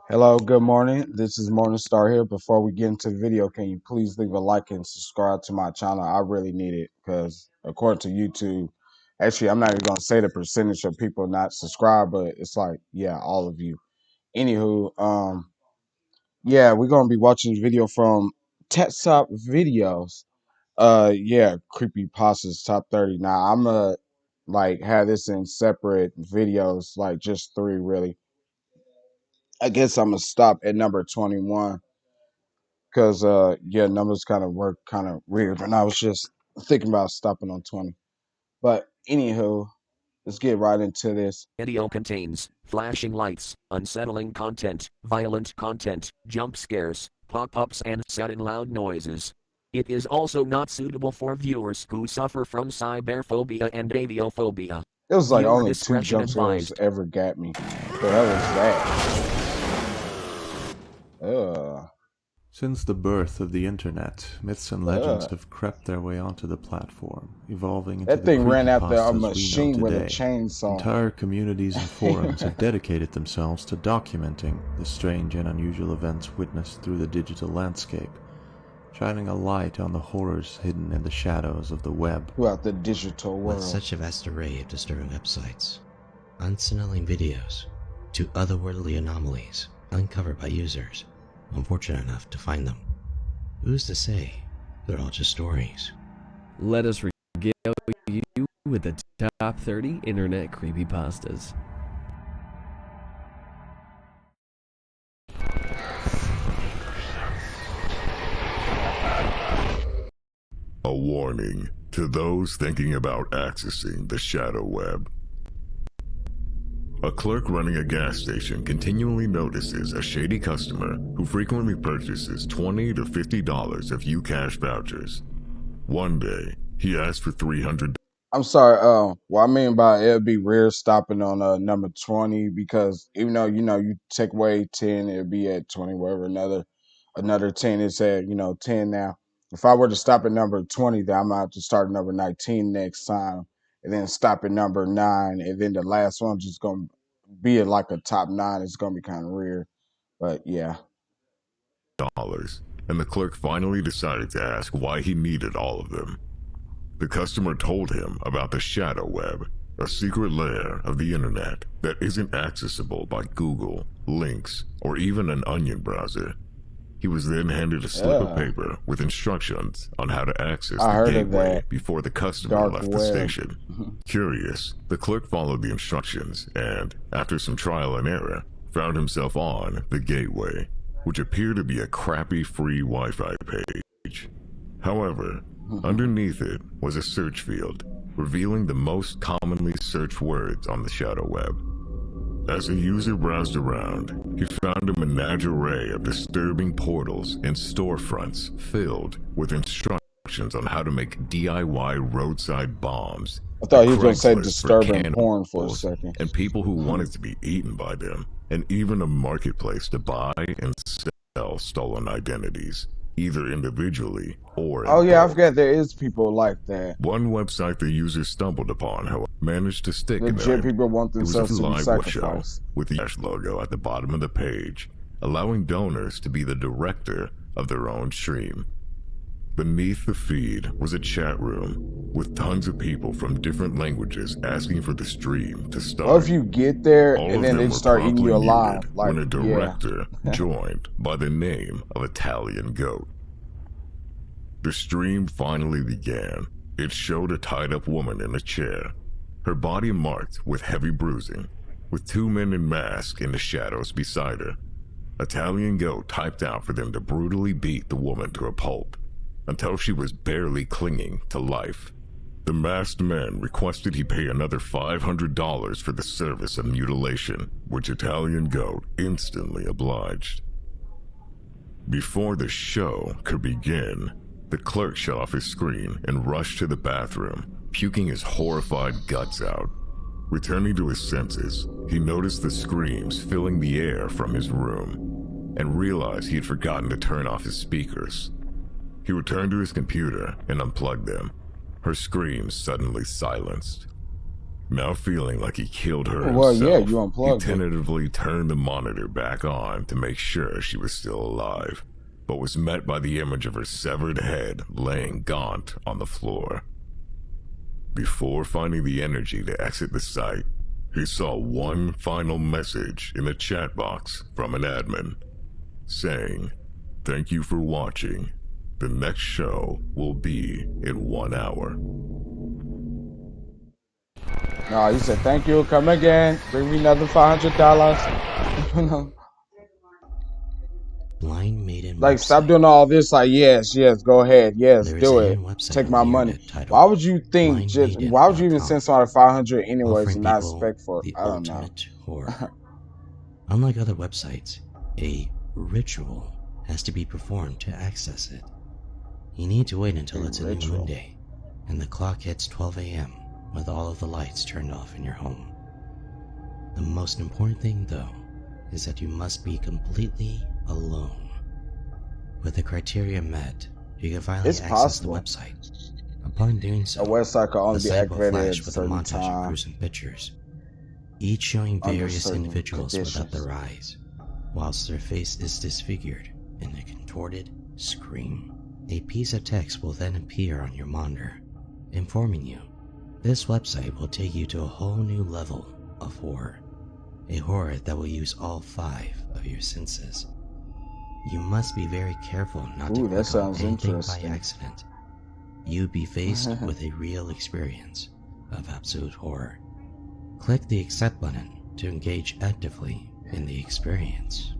Hello, good morning. This is Morningstar here. Before we get into the video, can you please leave a like and subscribe to my channel? I really need it because according to YouTube, actually, I'm not even going to say the percentage of people not subscribed, but it's like, yeah, all of you. Anywho, yeah, we're going to be watching the video from Tats Topvideos. Yeah, Creepypastas top 30. Now, I'm going to like have this in separate videos, like just three really. I guess I'm going to stop at number 21. Because yeah, numbers kind of work kind of weird, and I was just thinking about stopping on 20. But anywho, let's get right into this. Video contains flashing lights, unsettling content, violent content, jump scares, pop-ups and sudden loud noises. It is also not suitable for viewers who suffer from cyberphobia and aviophobia. It was like Viewer only two discretion jump scares advised. ever got me. The hell is that? Since the birth of the internet, myths and legends Ugh. have crept their way onto the platform, evolving into That the thing ran after a creepypastas we know machine with a today. chainsaw. Entire communities and forums have dedicated themselves to documenting the strange and unusual events witnessed through the digital landscape, shining a light on the horrors hidden in the shadows of the web. Throughout the digital world. With such a vast array of disturbing websites, unsettling videos, to otherworldly anomalies uncovered by users unfortunate enough to find them. Who's to say they're all just stories? Let us regale you with the top 30 internet creepypastas. A warning to those thinking about accessing the shadow web. A clerk running a gas station continually notices a shady customer who frequently purchases $20 to $50 of UCash vouchers. One day, he asked for $300. I'm sorry. What I mean by it'd be rare stopping on number 20 because even though you take away 10, it'd be at 20. Wherever another 10 is at 10 now. If I were to stop at number 20, then I'm gonna have to start at number 19 next time, and then stop at number 9, and then the last one's just gonna be at like a top 9. It's gonna be kind of rare, but yeah. And the clerk finally decided to ask why he needed all of them. The customer told him about the shadow web, a secret layer of the internet that isn't accessible by Google, links, or even an onion browser. He was then handed a slip of paper with instructions on how to access the gateway before the customer left the station. Curious, the clerk followed the instructions and, after some trial and error, found himself on the gateway, which appeared to be a crappy free Wi-Fi page. However, underneath it was a search field, revealing the most commonly searched words on the shadow web. As the user browsed around, he found a menagerie of disturbing portals and storefronts filled with instructions on how to make DIY roadside bombs. I thought he was going to say disturbing porn for a second. And people who wanted to be eaten by them, and even a marketplace to buy and sell stolen identities, either individually or oh yeah, I forgot there is people like that. One website the user stumbled upon, however, managed to stick in legit people want themselves to be sacrificed. With the Dash logo at the bottom of the page, allowing donors to be the director of their own stream. Beneath the feed was a chat room with tons of people from different languages asking for the stream to start. Or if you get there and then they start eating you alive, like when a director joined by the name of Italian Goat. The stream finally began. It showed a tied-up woman in a chair, her body marked with heavy bruising, with two men in masks in the shadows beside her. Italian Goat typed out for them to brutally beat the woman to a pulp, until she was barely clinging to life. The masked man requested he pay another $500 for the service of mutilation, which Italian Goat instantly obliged. Before the show could begin, the clerk shut off his screen and rushed to the bathroom, puking his horrified guts out. Returning to his senses, he noticed the screams filling the air from his room, and realized he had forgotten to turn off his speakers. He returned to his computer and unplugged them, her screams suddenly silenced. Now feeling like he killed her Well, yeah, himself, you he unplugged it. tentatively turned the monitor back on to make sure she was still alive, but was met by the image of her severed head laying gaunt on the floor. Before finding the energy to exit the site, he saw one final message in the chat box from an admin, saying, "Thank you for watching. The next show will be in 1 hour." No, he said, thank you, come again, bring me another $500. Blind Maiden Like, stop website. doing all this. Like, yes, go ahead, yes, There is do a it. hidden website Take on my the money. internet titled Why would you think why would you even send blindmaiden.com, somebody 500 anyways offering and not people expect for? the I don't know. ultimate horror. Unlike other websites, a ritual has to be performed to access it. You need to wait until it's a new moon day and the clock hits 12 a.m. with all of the lights turned off in your home. The most important thing, though, is that you must be completely alone. With the criteria met, you can finally access the website. Upon doing so, A website can only the be site will activated flash at a with a certain montage of time gruesome pictures, each showing under various certain individuals without conditions. their eyes, whilst their face is disfigured in a contorted scream. A piece of text will then appear on your monitor, informing you this website will take you to a whole new level of horror, a horror that will use all 5 of your senses. You must be very careful not to click on anything by accident. You'd be faced with a real experience of absolute horror. Click the accept button to engage actively in the experience.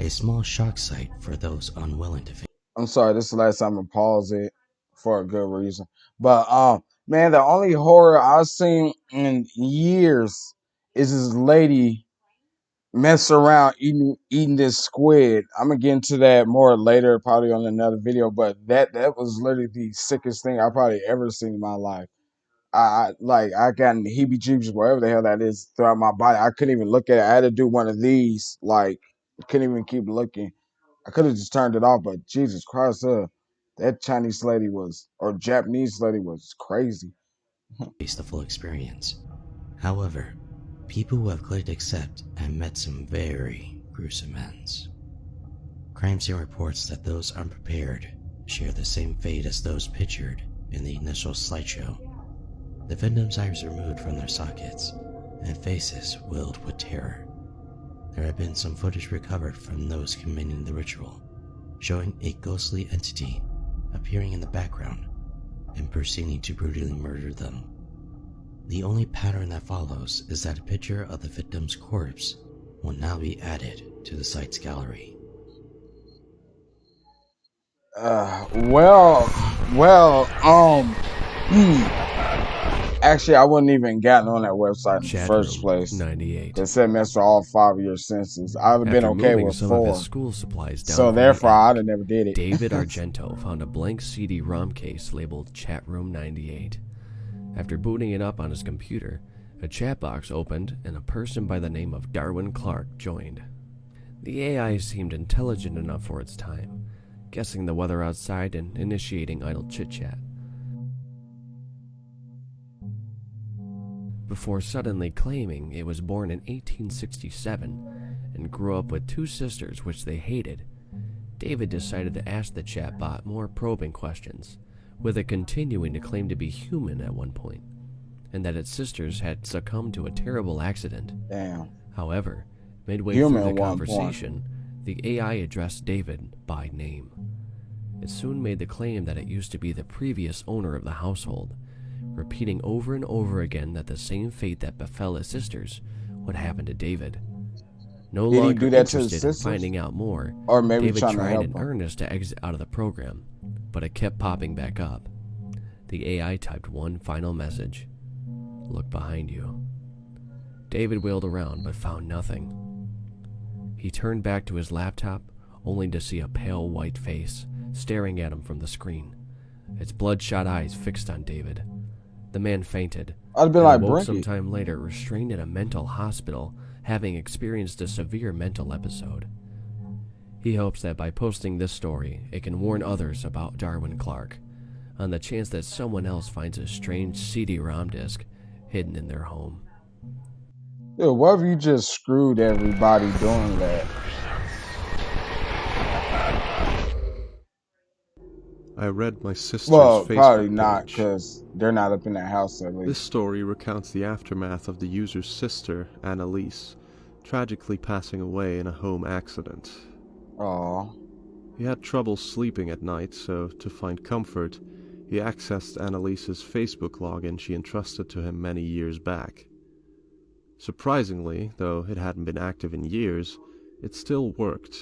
A small shock site for those unwilling to face. I'm sorry, this is the last time I pause it for a good reason. But man, the only horror I've seen in years is this lady mess around eating this squid. I'm gonna get into that more later, probably on another video. But that was literally the sickest thing I probably ever seen in my life. I got heebie-jeebies, whatever the hell that is, throughout my body. I couldn't even look at it. I had to do one of these. Like, couldn't even keep looking. I could have just turned it off, but Jesus Christ, that Chinese lady was, or Japanese lady was crazy. The full experience. However, people who have clicked accept have met some very gruesome ends. Crime scene reports that those unprepared share the same fate as those pictured in the initial slideshow. The victims' eyes removed from their sockets and faces willed with terror. There have been some footage recovered from those committing the ritual, showing a ghostly entity appearing in the background and proceeding to brutally murder them. The only pattern that follows is that a picture of the victim's corpse will now be added to the site's gallery. Actually, I wouldn't even gotten on that website in the Chat first room place. 98. It said mess with all 5 of your senses. I've been After okay moving with some of 4. his school supplies down So from therefore, the I'd attic, have never did it. David Argento found a blank CD-ROM case labeled Chatroom 98. After booting it up on his computer, a chat box opened and a person by the name of Darwin Clark joined. The AI seemed intelligent enough for its time, guessing the weather outside and initiating idle chit-chat, before suddenly claiming it was born in 1867 and grew up with 2 sisters which they hated. David decided to ask the chatbot more probing questions, with it continuing to claim to be human at one point, and that its sisters had succumbed to a terrible accident. Damn. However, midway through the conversation, the AI addressed David by name. It soon made the claim that it used to be the previous owner of the household, repeating over and over again that the same fate that befell his sisters would happen to David. No longer interested in finding out more, or maybe David tried in him. earnest to exit out of the program, but it kept popping back up. The AI typed one final message: "Look behind you." David wheeled around but found nothing. He turned back to his laptop, only to see a pale white face staring at him from the screen, its bloodshot eyes fixed on David. The man fainted, I'd be and like awoke Brinky. some time later, restrained in a mental hospital, having experienced a severe mental episode. He hopes that by posting this story, it can warn others about Darwin Clark, on the chance that someone else finds a strange CD-ROM disc hidden in their home. Dude, what if you just screwed everybody doing that? I read my sister's Well, probably Facebook not, page. because they're not up in that house at This least. story recounts the aftermath of the user's sister, Annalise, tragically passing away in a home accident. Oh. He had trouble sleeping at night, so to find comfort, he accessed Annalise's Facebook login she entrusted to him many years back. Surprisingly, though it hadn't been active in years, it still worked.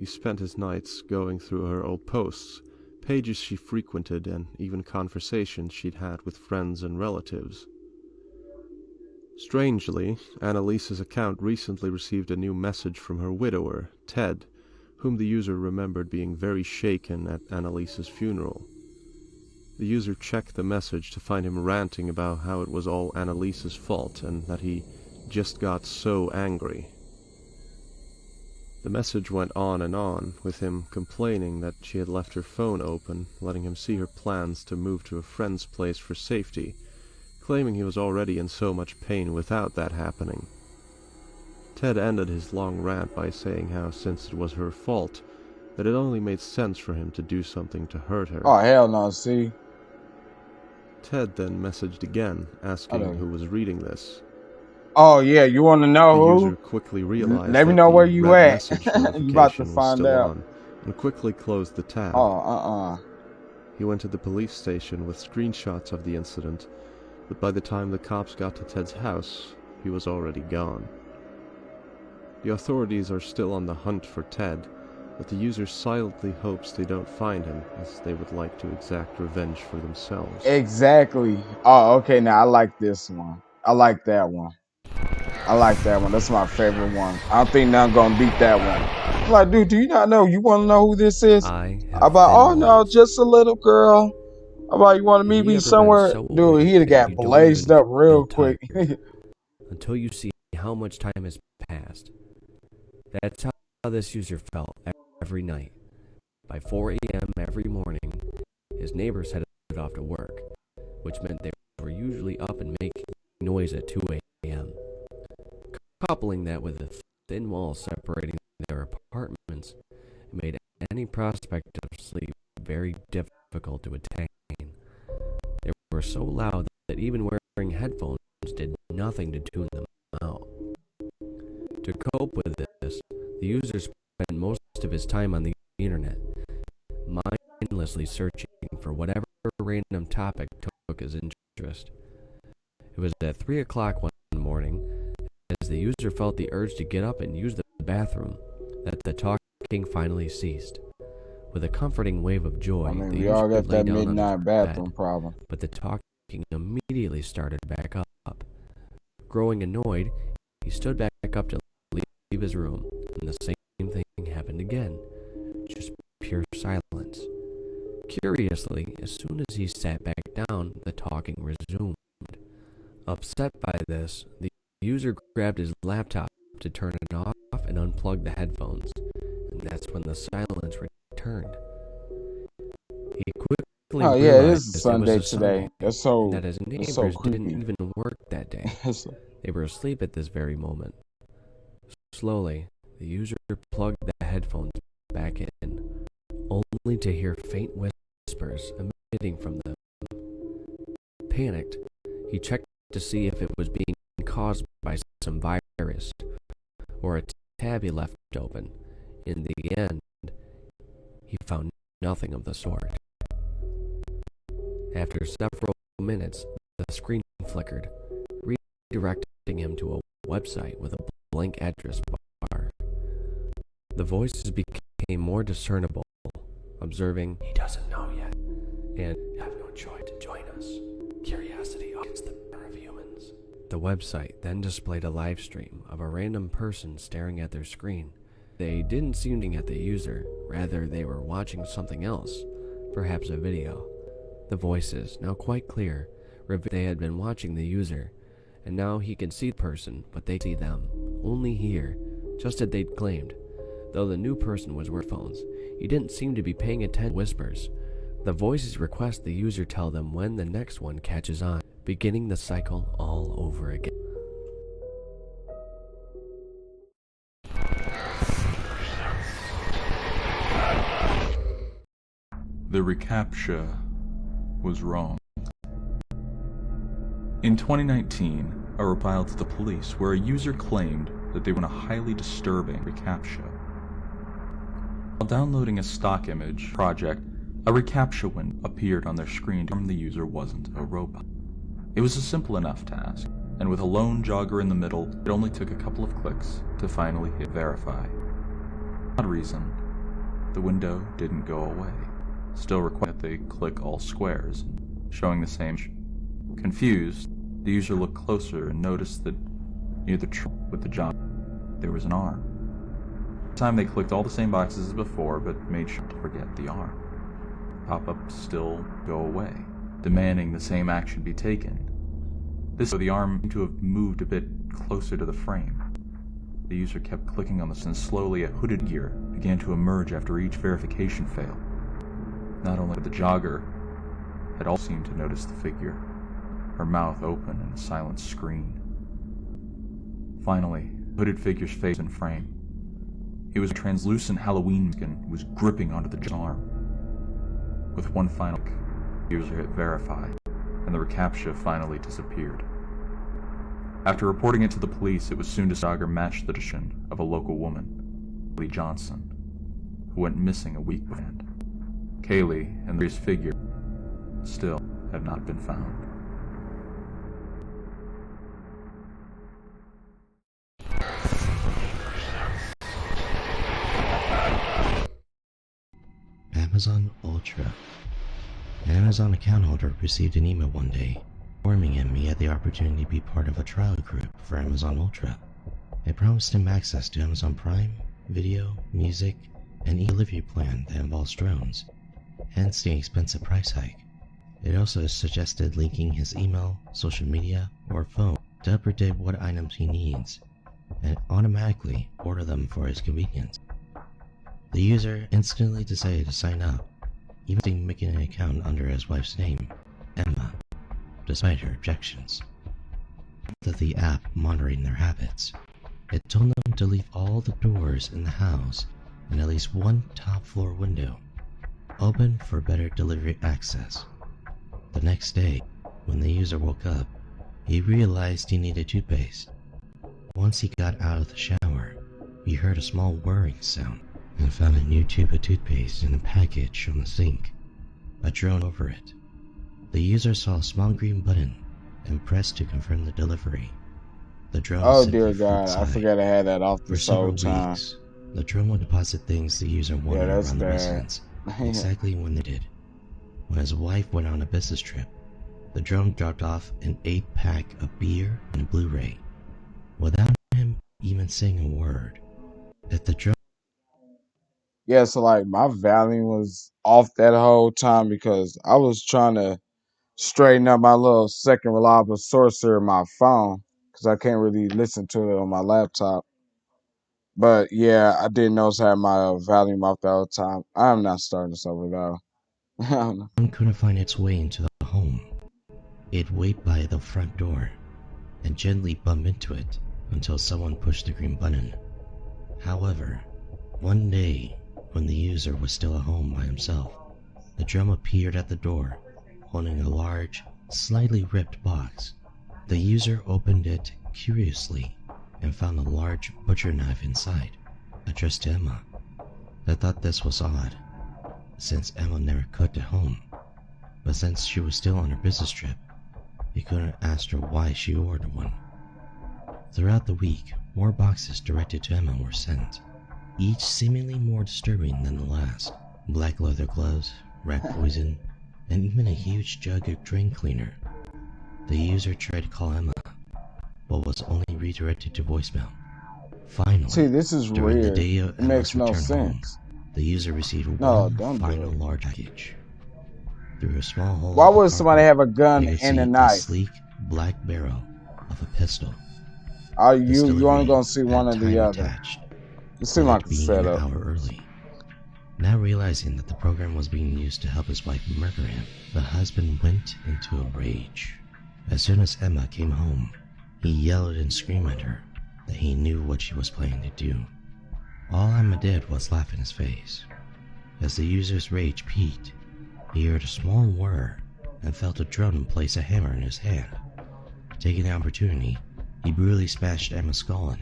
He spent his nights going through her old posts, pages she frequented, and even conversations she'd had with friends and relatives. Strangely, Annalise's account recently received a new message from her widower, Ted, whom the user remembered being very shaken at Annalise's funeral. The user checked the message to find him ranting about how it was all Annalise's fault and that he just got so angry. The message went on, with him complaining that she had left her phone open, letting him see her plans to move to a friend's place for safety, claiming he was already in so much pain without that happening. Ted ended his long rant by saying how, since it was her fault, that it only made sense for him to do something to hurt her. Oh, hell no, see? Ted then messaged again, asking who was reading this. Oh, yeah, you want to know The who? user quickly realized Let me that know the where you red at. message You about to notification was find still out. on, and quickly closed the tab. Oh, He went to the police station with screenshots of the incident, but by the time the cops got to Ted's house, he was already gone. The authorities are still on the hunt for Ted, but the user silently hopes they don't find him, as they would like to exact revenge for themselves. Exactly. Oh, okay, now I like this one. I like that one. I like that one. That's my favorite one. I don't think nothing gonna beat that one. I'm like, dude, do you not know? You want to know who this is? I have About, oh thin no, walls. just a little girl. About, you want to Have meet you me ever been somewhere? so Dude, awake he'd have that got you don't blazed even up real feel quick. tired until you see how much time has passed? That's how this user felt every night. By 4 a.m. every morning, his neighbors headed off to work, which meant they were usually up and making noise at 2 a.m. Coupling that with the thin walls separating their apartments made any prospect of sleep very difficult to attain. They were so loud that even wearing headphones did nothing to tune them out. To cope with this, the user spent most of his time on the internet, mindlessly searching for whatever random topic took his interest. It was at 3 o'clock one morning, as the user felt the urge to get up and use the bathroom, that the talking finally ceased. With a comforting wave of joy, I mean, the we all user got lay that down on his midnight bathroom bed, problem. but the talking immediately started back up. Growing annoyed, he stood back up to leave his room, and the same thing happened again. Just pure silence. Curiously, as soon as he sat back down, the talking resumed. Upset by this, the user grabbed his laptop to turn it off and unplug the headphones, and that's when the silence returned. He quickly Oh yeah, it realized is it Sunday was a Sunday, today. That's and so that his that's so neighbors didn't creepy. even work that day. They were asleep at this very moment. Slowly, the user plugged the headphones back in, only to hear faint whispers emitting from them. Panicked, he checked to see if it was being caused by some virus or a tab he left open. In the end, he found nothing of the sort. After several minutes, the screen flickered, redirecting him to a website with a blank address bar. The voices became more discernible, observing, "He doesn't know yet," and "You have no choice to join us. Curiosity gets the better of humans." The website then displayed a live stream of a random person staring at their screen. They didn't seem to at the user, rather they were watching something else, perhaps a video. The voices, now quite clear, revealed they had been watching the user, and now he could see the person, but they see them, only here, just as they'd claimed. Though the new person was wearing phones, he didn't seem to be paying attention to whispers. The voices request the user tell them when the next one catches on. beginning the cycle all over again. The reCAPTCHA was wrong. In 2019, a report filed to the police where a user claimed that they were in a highly disturbing reCAPTCHA. While downloading a stock image project, a reCAPTCHA window appeared on their screen to confirm the user wasn't a robot. It was a simple enough task, and with a lone jogger in the middle, it only took a couple of clicks to finally hit verify. For that reason, the window didn't go away. Still required that they click all squares, showing the same. Confused, the user looked closer and noticed that near the tree with the jog, there was an arm. This time they clicked all the same boxes as before, but made sure to forget the arm. Pop-ups still go away, demanding the same action be taken. This time the arm seemed to have moved a bit closer to the frame. The user kept clicking on this, and slowly a hooded figure began to emerge after each verification fail. Not only did the jogger had all seemed to notice the figure, her mouth open in a silent scream. Finally, the hooded figure's face in frame. He was a translucent Halloween mask and was gripping onto the arm. With one final click, the user hit verify, and the reCAPTCHA finally disappeared. After reporting it to the police, it was soon discovered the jogger matched the description of a local woman, Kaylee Johnson, who went missing a week before. Kaylee and the figure still have not been found. Amazon Ultra. An Amazon account holder received an email one day informing him he had the opportunity to be part of a trial group for Amazon Ultra. It promised him access to Amazon Prime, video, music, and e-delivery plan that involves drones, hence the expensive price hike. It also suggested linking his email, social media, or phone to help predict what items he needs, and automatically order them for his convenience. The user instantly decided to sign up, even making an account under his wife's name, Emma, despite her objections. With the app monitoring their habits, it told them to leave all the doors in the house and at least one top floor window open for better delivery access. The next day, when the user woke up, he realized he needed toothpaste. Once he got out of the shower, he heard a small whirring sound and found a new tube of toothpaste in a package on the sink, a drone over it. The user saw a small green button and pressed to confirm the delivery. The drone Oh simply dear flew God, I outside. forgot I had that off For this several whole time. weeks, the drone would deposit things the user wanted that's around the bad. residence, exactly when they did. When his wife went on a business trip, the drone dropped off an 8-pack of beer and a Blu-ray, without him even saying a word. If the drone Yeah, so like my volume was off that whole time because I was trying to straighten up my little second reliable source here in my phone because I can't really listen to it on my laptop. But yeah, I did notice I had my volume off the whole time. I'm not starting this over though. I don't know. couldn't find its way into the home, it waited by the front door and gently bumped into it until someone pushed the green button. However, one day, when the user was still at home by himself, the drum appeared at the door, holding a large, slightly ripped box. The user opened it curiously and found a large butcher knife inside, addressed to Emma. They thought this was odd, since Emma never cooked at home, but since she was still on her business trip, he couldn't ask her why she ordered one. Throughout the week, more boxes directed to Emma were sent, each seemingly more disturbing than the last. Black leather gloves, rat poison, and even a huge jug of drain cleaner. The user tried to call Emma, but was only redirected to voicemail. Finally, See, this is during the weird. day of It makes Emma's no return home, sense. the user received No, one don't do final it. large package. Through a small hole Why in the would somebody carpet, have a gun they could and a see knife? the sleek black barrel of a pistol. Are This you only delivery gonna see one had or time the other? attached, It seemed with like it a being an setup. hour early. Now realizing that the program was being used to help his wife murder him, the husband went into a rage As soon as Emma came home, he yelled and screamed at her that he knew what she was planning to do. All Emma did was laugh in his face. As the user's rage peaked, he heard a small whir and felt a drone place a hammer in his hand. Taking the opportunity, he brutally smashed Emma's skull in,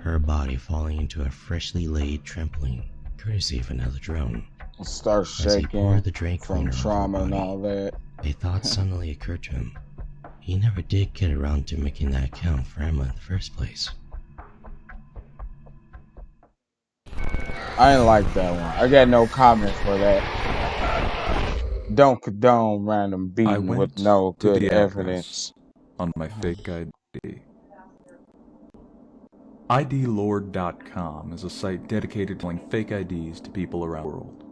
her body falling into a freshly laid trampoline, courtesy of another drone. Start As he shaking poured the drain from cleaner trauma over and her all body, that. a thought suddenly occurred to him. He never did get around to making that account for Emma in the first place. I ain't like that one. I got no comment for that. Don't condone random I beating went with no to good the evidence. address on my fake ID. IDlord.com is a site dedicated to selling fake IDs to people around the world.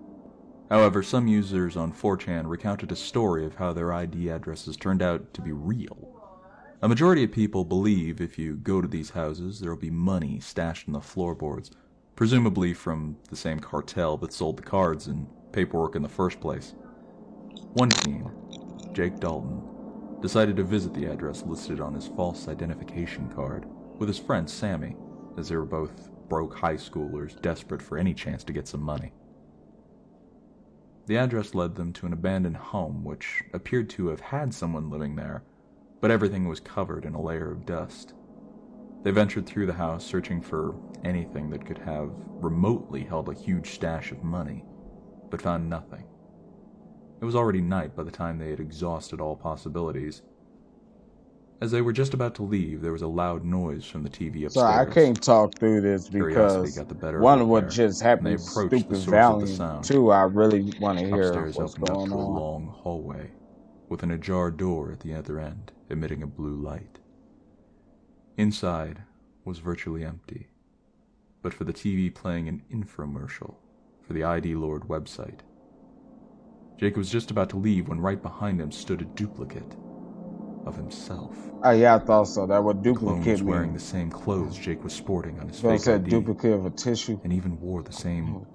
However, some users on 4chan recounted a story of how their ID addresses turned out to be real. A majority of people believe if you go to these houses, there will be money stashed in the floorboards, presumably from the same cartel that sold the cards and paperwork in the first place. One teen, Jake Dalton, decided to visit the address listed on his false identification card with his friend Sammy, as they were both broke high schoolers desperate for any chance to get some money. The address led them to an abandoned home which appeared to have had someone living there, but everything was covered in a layer of dust. They ventured through the house searching for anything that could have remotely held a huge stash of money, but found nothing. It was already night by the time they had exhausted all possibilities. As they were just about to leave, there was a loud noise from the TV upstairs. So I can't talk through this Curiosity because got the better one, of what the pair, just and happened they is approached the stupid source of the volume. sound. Two, I really want to hear Upstairs what's opened up going to a on. long hallway, with an ajar door at the other end, emitting a blue light. Inside was virtually empty, but for the TV playing an infomercial for the ID Lord website. Jake was just about to leave when right behind him stood a duplicate of himself. Oh yeah, I thought so. That would The clone duplicate was wearing me. the same clothes Jake was sporting on his So it fake said ID, duplicate of a tissue. and even wore the same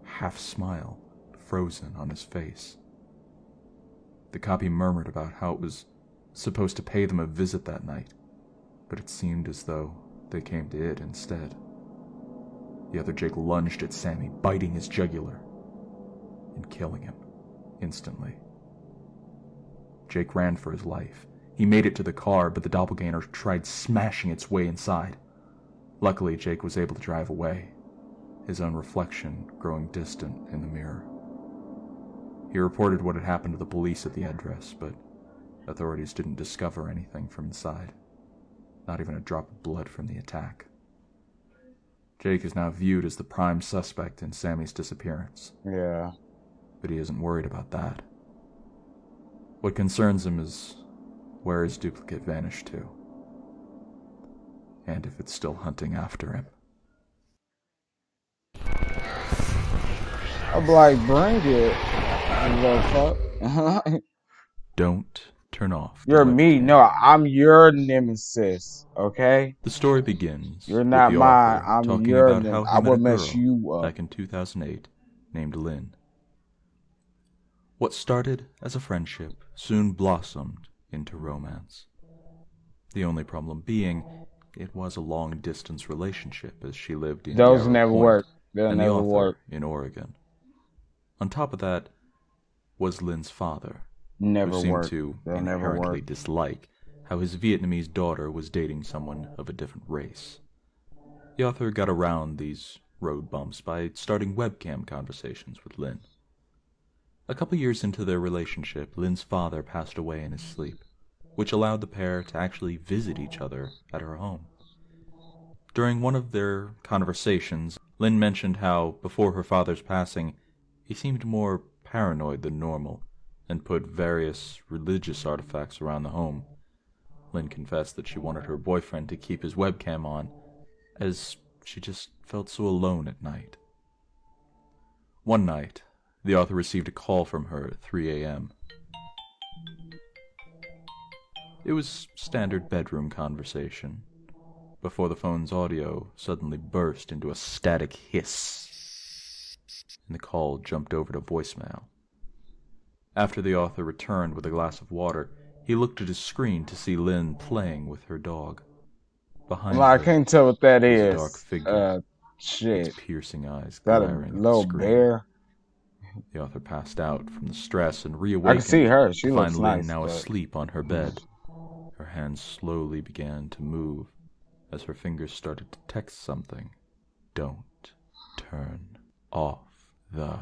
half-smile frozen on his face. The copy murmured about how it was supposed to pay them a visit that night, but it seemed as though they came to it instead. The other Jake lunged at Sammy, biting his jugular and killing him instantly. Jake ran for his life. He made it to the car, but the doppelganger tried smashing its way inside. Luckily, Jake was able to drive away, his own reflection growing distant in the mirror. He reported what had happened to the police at the address, but authorities didn't discover anything from inside, not even a drop of blood from the attack. Jake is now viewed as the prime suspect in Sammy's disappearance. Yeah. But he isn't worried about that. What concerns him is where his duplicate vanished to, and if it's still hunting after him. I'm like, bring it. You little fuck. Don't turn off the You're me. webcam. No, I'm your nemesis. Okay? The story begins You're with not the mine. author I'm talking your about how nemesis. he I met will a mess girl you up. back in 2008 named Lynn. What started as a friendship soon blossomed into romance. The only problem being, it was a long-distance relationship as she lived in Those Yarrow never Point work. They'll and the never author work. in Oregon. On top of that was Lynn's father, Never who seemed work. to They'll never inherently work. dislike how his Vietnamese daughter was dating someone of a different race. The author got around these road bumps by starting webcam conversations with Lynn. A couple years into their relationship, Lynn's father passed away in his sleep, which allowed the pair to actually visit each other at her home. During one of their conversations, Lynn mentioned how, before her father's passing, he seemed more paranoid than normal, and put various religious artifacts around the home. Lynn confessed that she wanted her boyfriend to keep his webcam on, as she just felt so alone at night. One night, the author received a call from her at 3 a.m. It was standard bedroom conversation, before the phone's audio suddenly burst into a static hiss, and the call jumped over to voicemail. After the author returned with a glass of water, he looked at his screen to see Lynn playing with her dog. Behind I her can't tell what that was a dark is. figure, its Shit. piercing eyes That a glaring at the little screen. bear? The author passed out from the stress and I can see reawakened her. She to looks find Lynn nice, now but asleep on her bed. Her hands slowly began to move as her fingers started to text something. Don't turn off the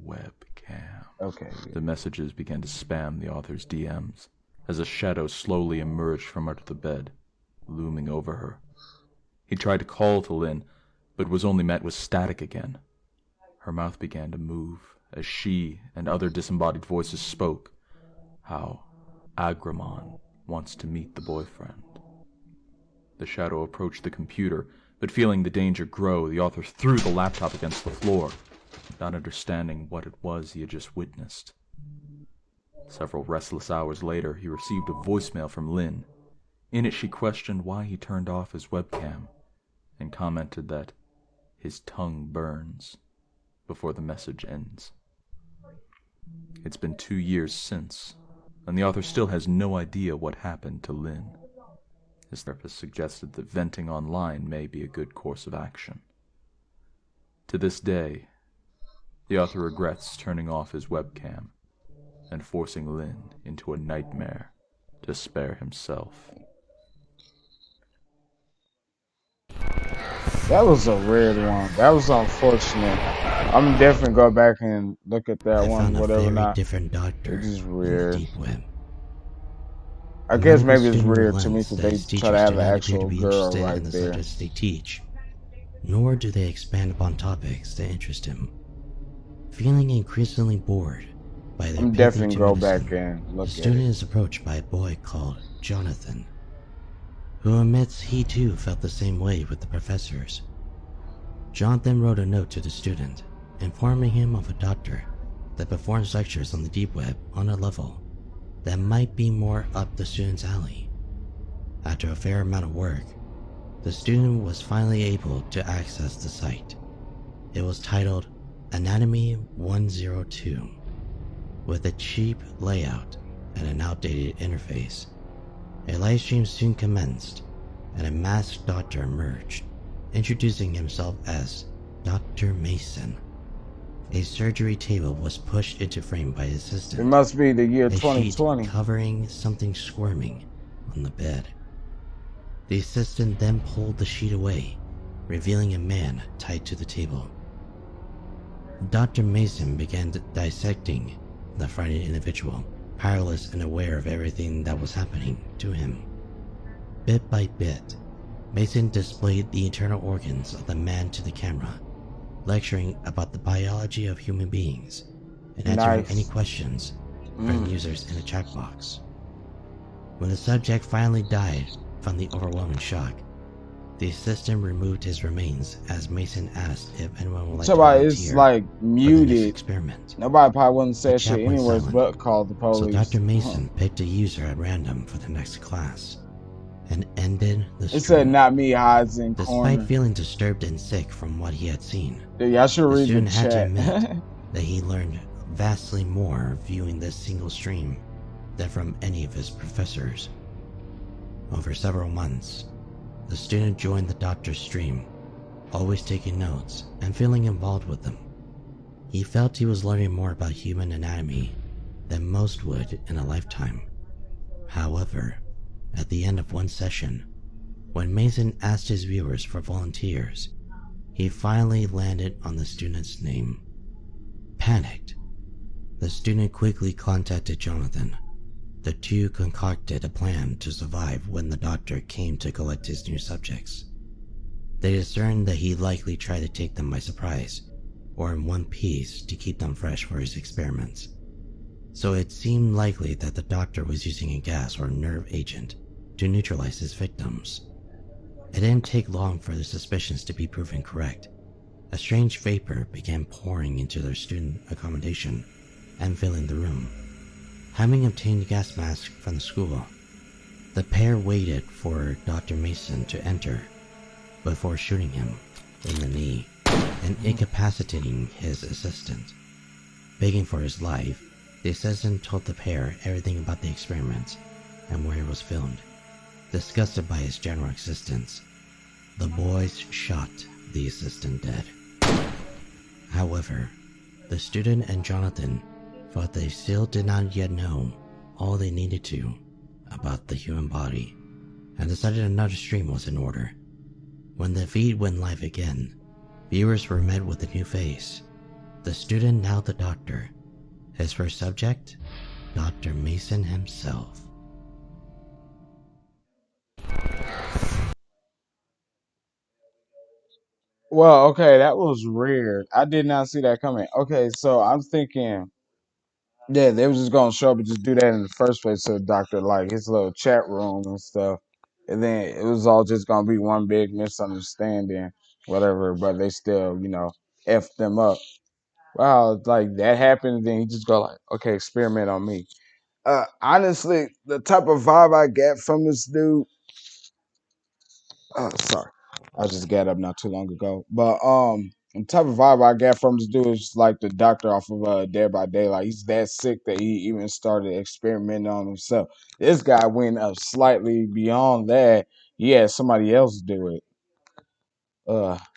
webcam. okay. The messages began to spam the author's DMs as a shadow slowly emerged from under the bed, looming over her. He tried to call to Lynn, but was only met with static again. Her mouth began to move as she and other disembodied voices spoke. How Agramon wants to meet the boyfriend. The shadow approached the computer, but feeling the danger grow, the author threw the laptop against the floor, not understanding what it was he had just witnessed. Several restless hours later, he received a voicemail from Lynn. In it, she questioned why he turned off his webcam, and commented that his tongue burns before the message ends. It's been 2 years since, and the author still has no idea what happened to Lynn. His therapist suggested that venting online may be a good course of action. To this day, the author regrets turning off his webcam and forcing Lynn into a nightmare to spare himself. That was a weird one. That was unfortunate. I'm definitely go back and look at that I one, found a whatever. very Not. different doctor It's just in the weird. deep web. I A guess medical maybe it's student weird to me relents because that they his try to teachers have do an not appear actual to be girl interested right in the there. subjects they teach, nor do they expand upon topics that interest him. Feeling increasingly bored by their I'm pathing definitely to go medicine, back and the look at student it. is approached by a boy called Jonathan, who admits he too felt the same way with the professors. Jonathan wrote a note to the student, informing him of a doctor that performs lectures on the deep web on a level that might be more up the student's alley. After a fair amount of work, the student was finally able to access the site. It was titled Anatomy 102, with a cheap layout and an outdated interface. A livestream soon commenced, and a masked doctor emerged, introducing himself as Dr. Mason. A surgery table was pushed into frame by his assistant. It must be the year A sheet 2020. covering something squirming on the bed. The assistant then pulled the sheet away, revealing a man tied to the table. Dr. Mason began dissecting the frightened individual, powerless and aware of everything that was happening to him. Bit by bit, Mason displayed the internal organs of the man to the camera, lecturing about the biology of human beings and answering Nice. any questions from users in the chat box. When the subject finally died from the overwhelming shock, the assistant removed his remains as Mason asked if anyone would like to Somebody is volunteer like for the next muted. experiment. Nobody probably wouldn't say The shit chat went anyways, silent, but call the So police. Dr. Mason picked a user at random for the next class and ended the It said stream. not me, hides in Despite corner. feeling disturbed and sick from what he had seen, Yeah, I should the read the student had to chat. admit that he learned vastly more viewing this single stream than from any of his professors. Over several months, the student joined the doctor's stream, always taking notes and feeling involved with them. He felt he was learning more about human anatomy than most would in a lifetime. However, at the end of one session, when Mason asked his viewers for volunteers, he finally landed on the student's name. Panicked, the student quickly contacted Jonathan. The two concocted a plan to survive when the doctor came to collect his new subjects. They discerned that he likely tried to take them by surprise, or in one piece to keep them fresh for his experiments. So it seemed likely that the doctor was using a gas or nerve agent to neutralize his victims. It didn't take long for their suspicions to be proven correct. A strange vapor began pouring into their student accommodation and filling the room. Having obtained gas masks from the school, the pair waited for Dr. Mason to enter before shooting him in the knee and incapacitating his assistant. Begging for his life, The assistant told the pair everything about the experiment and where it was filmed. Disgusted by his general existence, the boys shot the assistant dead. However, the student and Jonathan thought they still did not yet know all they needed to about the human body, and decided another stream was in order. When the feed went live again, viewers were met with a new face. The student, now the doctor. His first subject, Dr. Mason himself. Well, okay, that was weird. I did not see that coming. Okay, so I'm thinking, yeah, they was just gonna show up and just do that in the first place to the doctor, like his little chat room and stuff. And then it was all just gonna be one big misunderstanding, whatever, but they still, F them up. Wow, like that happened, and then he just go like, okay, experiment on me. Honestly, the type of vibe I get from this dude, oh, sorry. I just got up not too long ago. But the type of vibe I got from this dude is like the doctor off of Dead by Daylight. He's that sick that he even started experimenting on himself. This guy went up slightly beyond that. He had somebody else do it.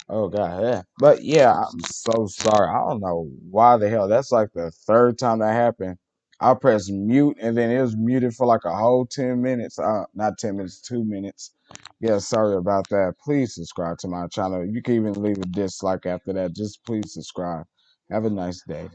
Oh god, yeah. But yeah, I'm so sorry. I don't know why the hell. That's like the third time that happened. I pressed mute and then it was muted for like a whole 10 minutes. Not 10 minutes, 2 minutes. Yeah, sorry about that. Please subscribe to my channel. You can even leave a dislike after that. Just please subscribe. Have a nice day.